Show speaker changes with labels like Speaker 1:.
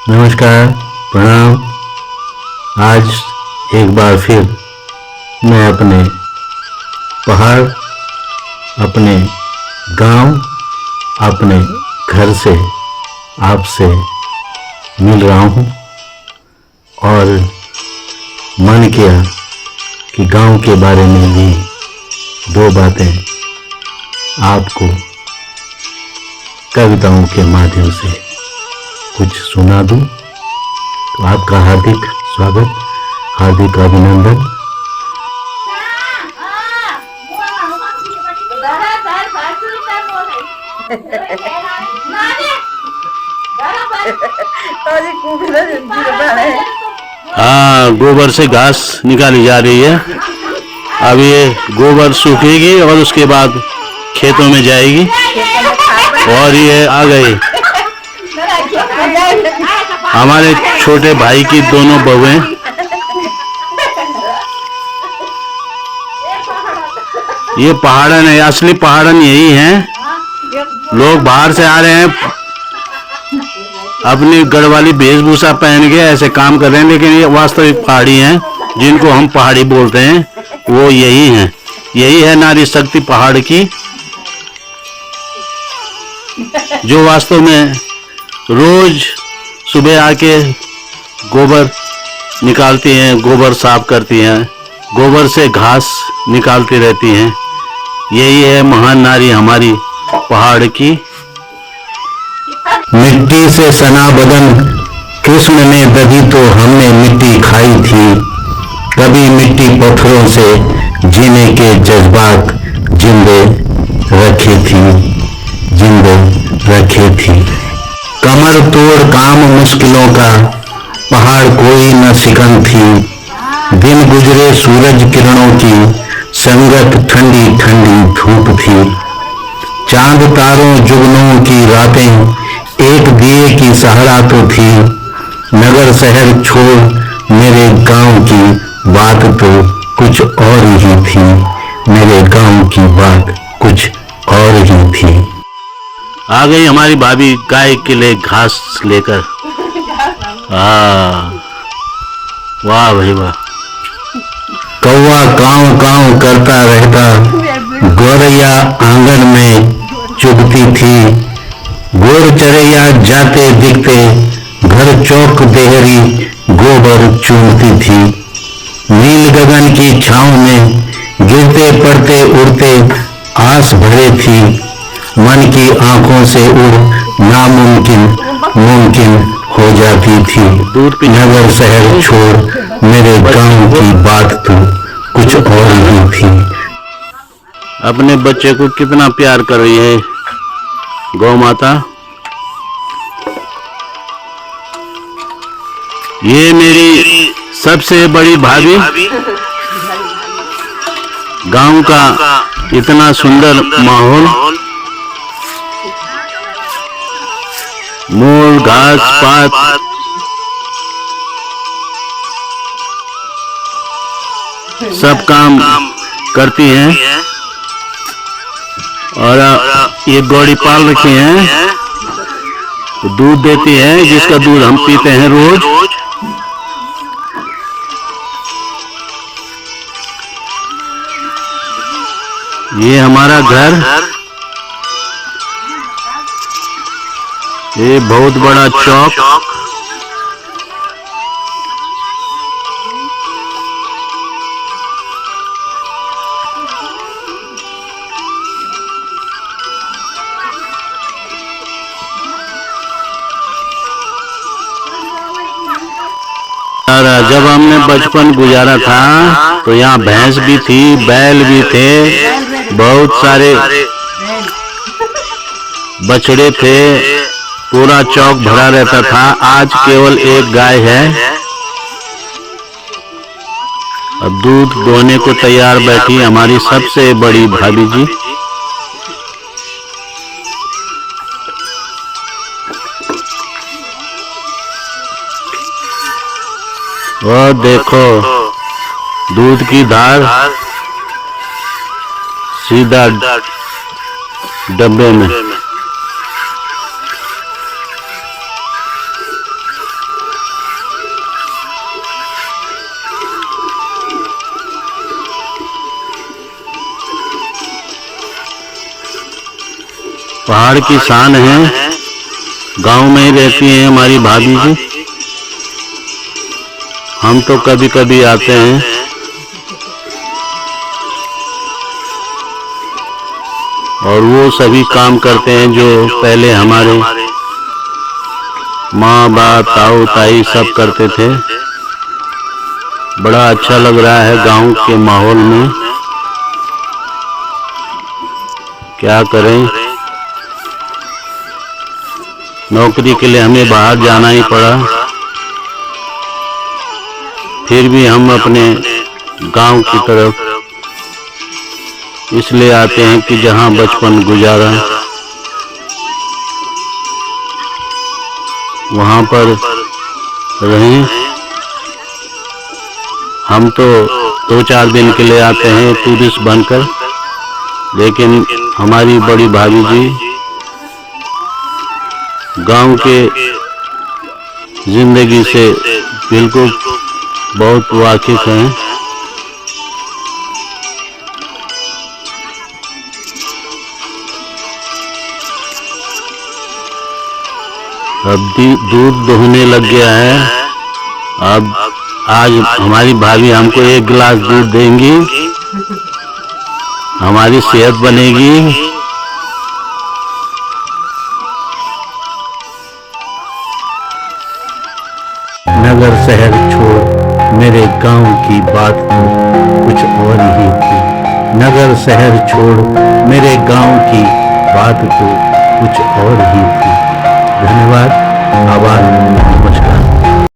Speaker 1: नमस्कार, प्रणाम। आज एक बार फिर मैं अपने पहाड़, अपने गांव, अपने घर से आपसे मिल रहा हूं और मन किया कि गांव के बारे में भी दो बातें आपको कविताओं के माध्यम से कुछ सुना दूं। तो आपका हार्दिक स्वागत, हार्दिक अभिनंदन। हाँ, गोबर से घास निकाली जा रही है। अब ये गोबर सूखेगी और उसके बाद खेतों में जाएगी। और ये आ गई हमारे छोटे भाई की दोनों बहुएं। ये पहाड़न है, असली पहाड़न यही हैं। लोग बाहर से आ रहे हैं, अपनी गढ़वाली वेशभूषा पहन के ऐसे काम कर रहे हैं, लेकिन ये वास्तविक पहाड़ी हैं, जिनको हम पहाड़ी बोलते हैं, वो यही हैं। यही है नारी शक्ति पहाड़ की, जो वास्तव में रोज सुबह आके गोबर निकालती हैं, गोबर साफ करती हैं, गोबर से घास निकालती रहती हैं। यही है महान नारी हमारी पहाड़ की। मिट्टी से सना बदन कृष्ण ने दधी तो हमने मिट्टी खाई थी। कभी मिट्टी पत्थरों से जीने के जज्बात जिंदे रखे थी। कमर तोड़ काम मुश्किलों का पहाड़ कोई न शिकन थी। दिन गुजरे सूरज किरणों की संगत ठंडी ठंडी धूप थी। चांद तारों जुगनों की रातें एक दिए की सहारा तो थी। नगर शहर छोड़ मेरे गांव की बात तो कुछ और ही थी। मेरे गांव की बात कुछ और ही थी। आ गई हमारी भाभी गाय के लिए घास लेकर। वाह भाई वाह। कौवा काव काव करता रहता, गौरैया आंगन में चुभती थी। गोर चरैया जाते दिखते, घर चौक देहरी गोबर चूमती थी। नील गगन की छांव में गिरते पड़ते उड़ते आस भरे थी। मन की आंखों से उड़ नामुमकिन मुमकिन हो जाती थी। नगर शहर छोड़ मेरे गांव की बात तो कुछ और ही थी। अपने बच्चे को कितना प्यार कर रही है गौ माता। ये मेरी सबसे बड़ी भाभी। गांव का इतना सुंदर माहौल, मूल घास पात, सब काम करती हैं। और ये गौड़ी पाल रखी हैं, तो दूध देती है, जिसका दूध हम पीते हैं रोज। ये हमारा घर, ये बहुत बड़ा चौक। जब हमने बचपन गुजारा था तो यहाँ भैंस भी थी, बैल भी थे, बहुत सारे बछड़े थे, पूरा चौक भरा रहता था। आज केवल एक गाय है। अब दूध दोहने को तैयार बैठी हमारी सबसे बड़ी भाभी जी। और देखो दूध की धार सीधा डब्बे में। पहाड़ की शान है। गांव में ही रहती हैं हमारी भाभी जी। हम तो कभी कभी आते हैं। और वो सभी काम करते हैं जो पहले हमारे माँ बाप ताऊ ताई सब करते थे। बड़ा अच्छा लग रहा है गांव के माहौल में। क्या करें, नौकरी के लिए हमें बाहर जाना ही पड़ा। फिर भी हम अपने गांव की तरफ इसलिए आते हैं कि जहां बचपन गुजारा वहां पर रहें। हम तो 2-4 दिन के लिए आते हैं टूरिस्ट बनकर, लेकिन हमारी बड़ी भाभी जी गांव के जिंदगी से बिल्कुल बहुत वाकिफ हैं। अब दूध दोहने लग गया है। अब आज हमारी भाभी हमको 1 गिलास दूध देंगी, हमारी सेहत बनेगी। नगर शहर छोड़ मेरे गांव की बात तो कुछ और ही थी। नगर शहर छोड़ मेरे गांव की बात तो कुछ और ही थी। धन्यवाद। आभार।